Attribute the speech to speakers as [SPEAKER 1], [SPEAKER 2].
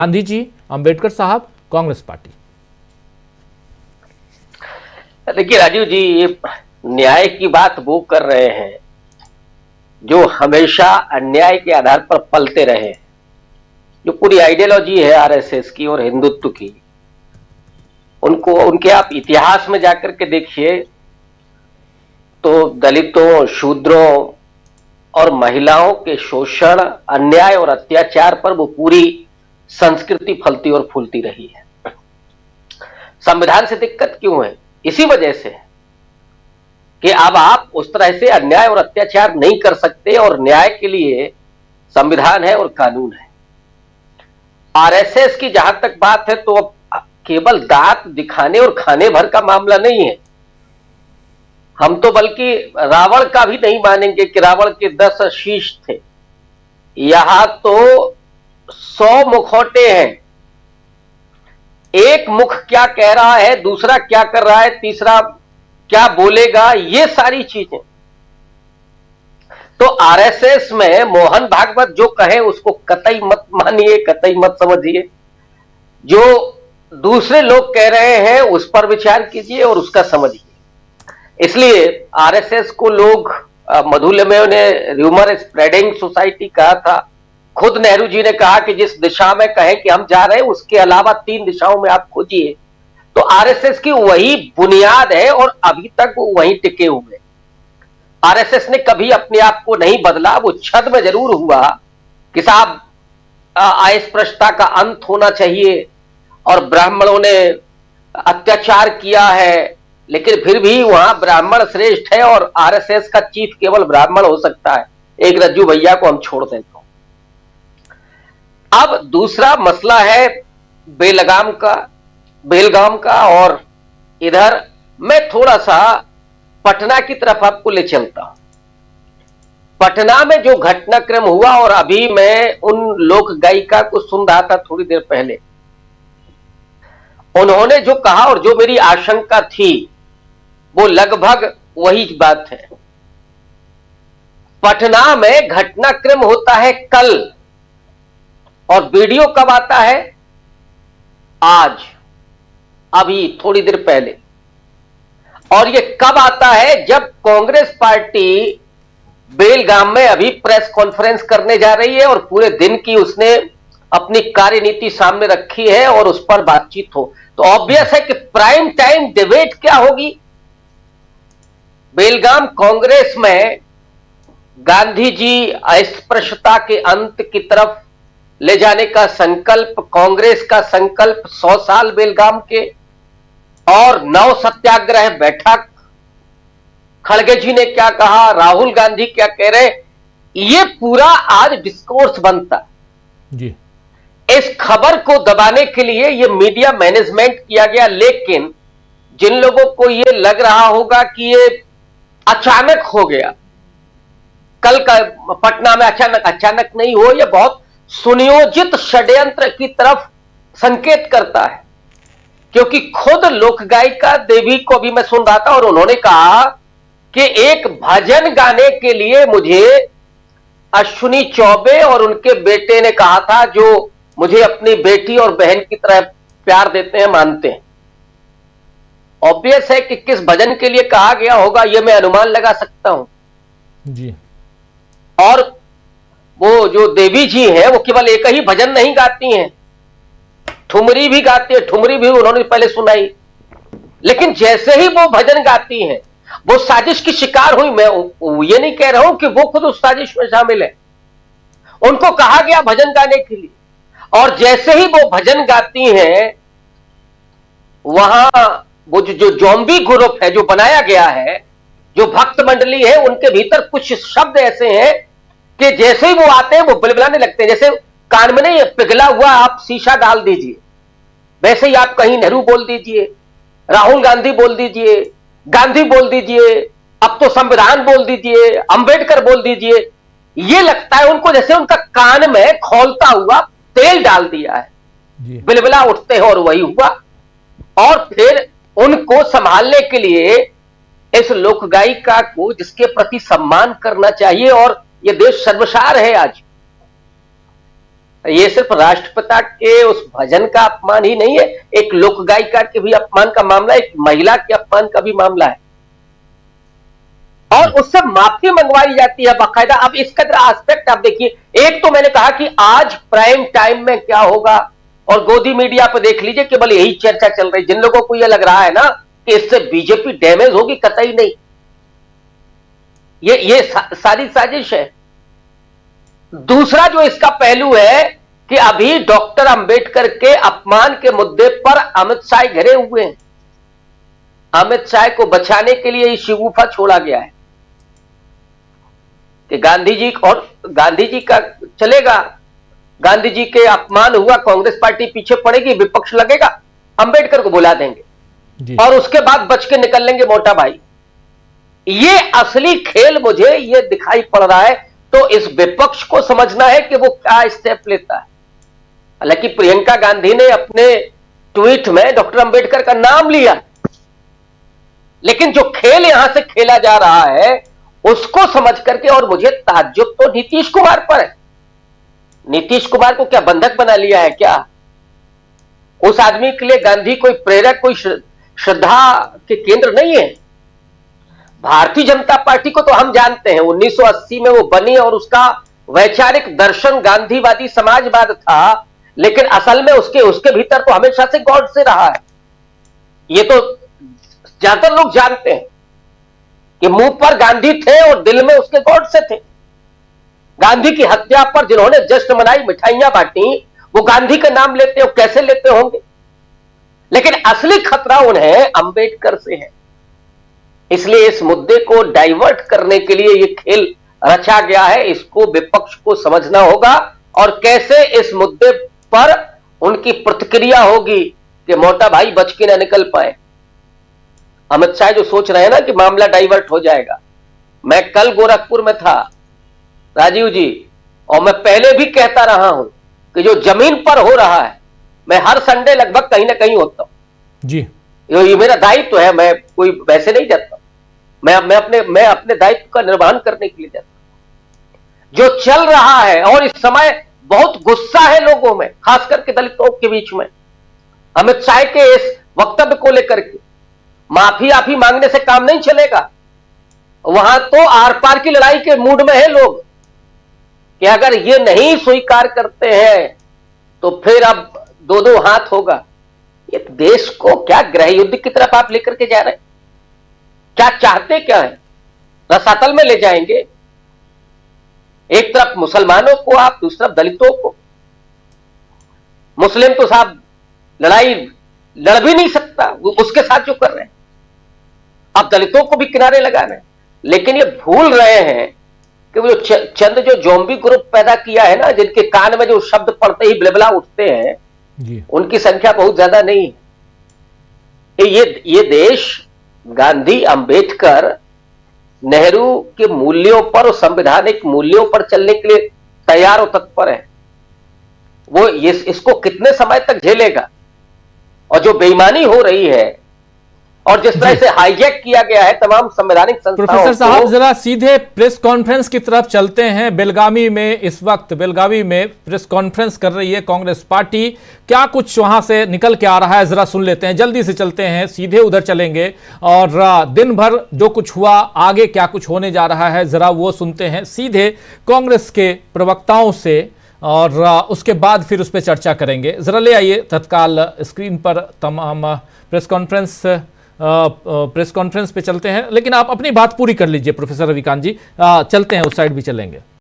[SPEAKER 1] गांधी जी, अंबेडकर साहब, कांग्रेस पार्टी।
[SPEAKER 2] देखिए राजीव जी, ये न्याय की बात वो कर रहे हैं जो हमेशा अन्याय के आधार पर पलते रहे हैं। जो पूरी आइडियोलॉजी है आरएसएस की और हिंदुत्व की, उनको उनके आप इतिहास में जाकर के देखिए तो दलितों, शूद्रों और महिलाओं के शोषण, अन्याय और अत्याचार पर वो पूरी संस्कृति फलती और फूलती रही है। संविधान से दिक्कत क्यों है? इसी वजह से कि अब आप उस तरह से अन्याय और अत्याचार नहीं कर सकते, और न्याय के लिए संविधान है और कानून है। आरएसएस की जहां तक बात है तो अब केवल दांत दिखाने और खाने भर का मामला नहीं है। हम तो बल्कि रावण का भी नहीं मानेंगे कि रावण के 10 शीश थे। यहां तो 100 मुखौटे हैं। एक मुख क्या कह रहा है, दूसरा क्या कर रहा है, तीसरा क्या बोलेगा, ये सारी चीजें। तो आरएसएस में मोहन भागवत जो कहे उसको कतई मत मानिए, कतई मत समझिए। जो दूसरे लोग कह रहे हैं उस पर विचार कीजिए और उसका समझिए। इसलिए आरएसएस को लोग मधुलिमेव ने र्यूमर स्प्रेडिंग सोसाइटी कहा था। खुद नेहरू जी ने कहा कि जिस दिशा में कहें कि हम जा रहे हैं उसके अलावा 3 दिशाओं में आप खोजिए। तो आरएसएस की वही बुनियाद है और अभी तक वो वहीं टिके हुए। आरएसएस ने कभी अपने आप को नहीं बदला। वो छद में जरूर हुआ कि साहब अस्पृश्यता का अंत होना चाहिए और ब्राह्मणों ने अत्याचार किया है, लेकिन फिर भी वहां ब्राह्मण श्रेष्ठ है और आरएसएस का चीफ केवल ब्राह्मण हो सकता है। एक रज्जू भैया को हम छोड़ दें तो। अब दूसरा मसला है बेलगाम का, और इधर मैं थोड़ा सा पटना की तरफ आपको ले चलता हूं। पटना में जो घटनाक्रम हुआ, और अभी मैं उन लोक गायिका को सुन रहा था थोड़ी देर पहले, उन्होंने जो कहा और जो मेरी आशंका थी वो लगभग वही बात है। पटना में घटनाक्रम होता है कल, और वीडियो कब आता है? आज, अभी थोड़ी देर पहले। और ये कब आता है? जब कांग्रेस पार्टी बेलगाम में अभी प्रेस कॉन्फ्रेंस करने जा रही है और पूरे दिन की उसने अपनी कार्यनीति सामने रखी है और उस पर बातचीत हो। तो ऑब्वियस है कि प्राइम टाइम डिबेट क्या होगी? बेलगाम कांग्रेस में गांधी जी अस्पृश्यता के अंत की तरफ ले जाने का संकल्प, कांग्रेस का संकल्प 100 साल बेलगाम के, और 9 सत्याग्रह बैठक, खड़गे जी ने क्या कहा, राहुल गांधी क्या कह रहे, ये पूरा आज डिस्कोर्स बनता
[SPEAKER 1] जी।
[SPEAKER 2] इस खबर को दबाने के लिए ये मीडिया मैनेजमेंट किया गया। लेकिन जिन लोगों को ये लग रहा होगा कि ये अचानक हो गया, कल का पटना में अचानक नहीं हो, यह बहुत सुनियोजित षड्यंत्र की तरफ संकेत करता है। क्योंकि खुद लोक गायिका देवी को भी मैं सुन रहा था और उन्होंने कहा कि एक भजन गाने के लिए मुझे अश्विनी चौबे और उनके बेटे ने कहा था, जो मुझे अपनी बेटी और बहन की तरह प्यार देते हैं, मानते हैं। ऑब्वियस है कि किस भजन के लिए कहा गया होगा यह मैं अनुमान लगा सकता हूं
[SPEAKER 1] जी।
[SPEAKER 2] और वो जो देवी जी हैं वो केवल एक ही भजन नहीं गाती हैं, ठुमरी भी गाती है। ठुमरी भी उन्होंने पहले सुनाई। लेकिन जैसे ही वो भजन गाती हैं वो साजिश की शिकार हुई। मैं ये नहीं कह रहा हूं कि वो खुद उस साजिश में शामिल है, उनको कहा गया भजन गाने के लिए, और जैसे ही वो भजन गाती हैं वहां वो जो जोम्बी ग्रुप है जो बनाया गया है, जो भक्त मंडली है, उनके भीतर कुछ शब्द ऐसे हैं कि जैसे ही वो आते हैं वो बिलबिलाने लगते हैं। जैसे कान में नहीं पिघला हुआ आप शीशा डाल दीजिए, वैसे ही आप कहीं नेहरू बोल दीजिए, राहुल गांधी बोल दीजिए, गांधी बोल दीजिए, अब तो संविधान बोल दीजिए, अंबेडकर बोल दीजिए। ये लगता है उनको जैसे उनका कान में खौलता हुआ तेल डाल दिया है, बिलबिला उठते हैं। और वही हुआ। और फिर उनको संभालने के लिए इस लोक गायिका को, जिसके प्रति सम्मान करना चाहिए, और ये देश सर्वसार है आज, ये सिर्फ राष्ट्रपिता के उस भजन का अपमान ही नहीं है, एक लोक गायिका के भी अपमान का मामला, एक महिला के अपमान का भी मामला है, और उससे माफी मंगवाई जाती है बाकायदा। अब इसका एस्पेक्ट आप देखिए, एक तो मैंने कहा कि आज प्राइम टाइम में क्या होगा, और गोदी मीडिया पर देख लीजिए केवल यही चर्चा चल रही। जिन लोगों को यह लग रहा है ना कि इससे बीजेपी डैमेज होगी, कतई नहीं, ये सारी साजिश है। दूसरा जो इसका पहलू है कि अभी डॉक्टर अंबेडकर के अपमान के मुद्दे पर अमित शाह घिरे हुए हैं। अमित शाह को बचाने के लिए शिगुफा छोड़ा गया है कि गांधी जी का चलेगा, गांधी जी के अपमान हुआ, कांग्रेस पार्टी पीछे पड़ेगी, विपक्ष लगेगा, अंबेडकर को बुला देंगे और उसके बाद बच के निकल लेंगे मोटा भाई। ये असली खेल मुझे ये दिखाई पड़ रहा है। तो इस विपक्ष को समझना है कि वो क्या स्टेप लेता है। हालांकि प्रियंका गांधी ने अपने ट्वीट में डॉक्टर अंबेडकर का नाम लिया, लेकिन जो खेल यहां से खेला जा रहा है उसको समझ करके, और मुझे ताज्जुब तो नीतीश कुमार पर है। नीतीश कुमार को क्या बंधक बना लिया है क्या? उस आदमी के लिए गांधी कोई प्रेरक, कोई श्रद्धा के केंद्र नहीं है। भारतीय जनता पार्टी को तो हम जानते हैं, 1980 में वो बनी और उसका वैचारिक दर्शन गांधीवादी समाजवाद था, लेकिन असल में उसके भीतर तो हमेशा से गॉड से रहा है। ये तो ज्यादातर लोग जानते हैं कि मुंह पर गांधी थे और दिल में उसके गॉड से थे। गांधी की हत्या पर जिन्होंने जश्न मनाई, मिठाइयां बांटी, वो गांधी का नाम लेते हो, कैसे लेते होंगे? लेकिन असली खतरा उन्हें अंबेडकर से है। इसलिए इस मुद्दे को डाइवर्ट करने के लिए ये खेल रचा गया है। इसको विपक्ष को समझना होगा, और कैसे इस मुद्दे पर उनकी प्रतिक्रिया होगी कि मोटा भाई बच के ना निकल पाए। अमित शाह जो सोच रहे हैं ना कि मामला डाइवर्ट हो जाएगा। मैं कल गोरखपुर में था राजीव जी, और मैं पहले भी कहता रहा हूं कि जो जमीन पर हो रहा है, मैं हर संडे लगभग कहीं ना कहीं होता हूं जी। ये मेरा दायित्व है, मैं कोई वैसे नहीं जाता, मैं अपने दायित्व का निर्वहन करने के लिए जाता हूं। जो चल रहा है, और इस समय बहुत गुस्सा है लोगों में, खास करके दलितों के बीच में, अमित शाह के इस वक्तव्य को लेकर के माफी मांगने से काम नहीं चलेगा। वहां तो आर पार की लड़ाई के मूड में है लोग कि अगर ये नहीं स्वीकार करते हैं तो फिर अब दो हाथ होगा। ये देश को क्या गृह युद्ध की तरफ आप लेकर के जा रहे हैं? क्या चाहते क्या है? रसातल में ले जाएंगे। एक तरफ मुसलमानों को आप, दूसरी तरफ दलितों को। मुस्लिम तो साहब लड़ाई लड़ भी नहीं सकता उसके साथ जो कर रहे हैं, आप दलितों को भी किनारे लगा रहे हैं। लेकिन ये भूल रहे हैं कि वो चंद जो ज़ॉम्बी ग्रुप पैदा किया है ना, जिनके कान में जो शब्द पड़ते ही बिलबिला उठते हैं जी, उनकी संख्या बहुत ज्यादा नहीं है। ये देश गांधी, अंबेडकर, नेहरू के मूल्यों पर और संवैधानिक मूल्यों पर चलने के लिए तैयार और तत्पर है। वो इसको कितने समय तक झेलेगा? और जो बेईमानी हो रही है और जिस तरह से हाईजैक किया गया है तमाम संवैधानिक संस्थाओं।
[SPEAKER 1] प्रोफेसर साहब जरा सीधे प्रेस कॉन्फ्रेंस की तरफ चलते हैं। बेलगावी में इस वक्त प्रेस कॉन्फ्रेंस कर रही है कांग्रेस पार्टी। क्या कुछ वहां से निकल के आ रहा है जरा सुन लेते हैं। जल्दी से चलते हैं, सीधे उधर चलेंगे और दिन भर जो कुछ हुआ, आगे क्या कुछ होने जा रहा है जरा वो सुनते हैं सीधे कांग्रेस के प्रवक्ताओं से, और उसके बाद फिर उस पर चर्चा करेंगे। जरा ले आइए तत्काल स्क्रीन पर तमाम प्रेस कॉन्फ्रेंस पे चलते हैं, लेकिन आप अपनी बात पूरी कर लीजिए प्रोफेसर रविकांत जी। चलते हैं, उस साइड भी चलेंगे।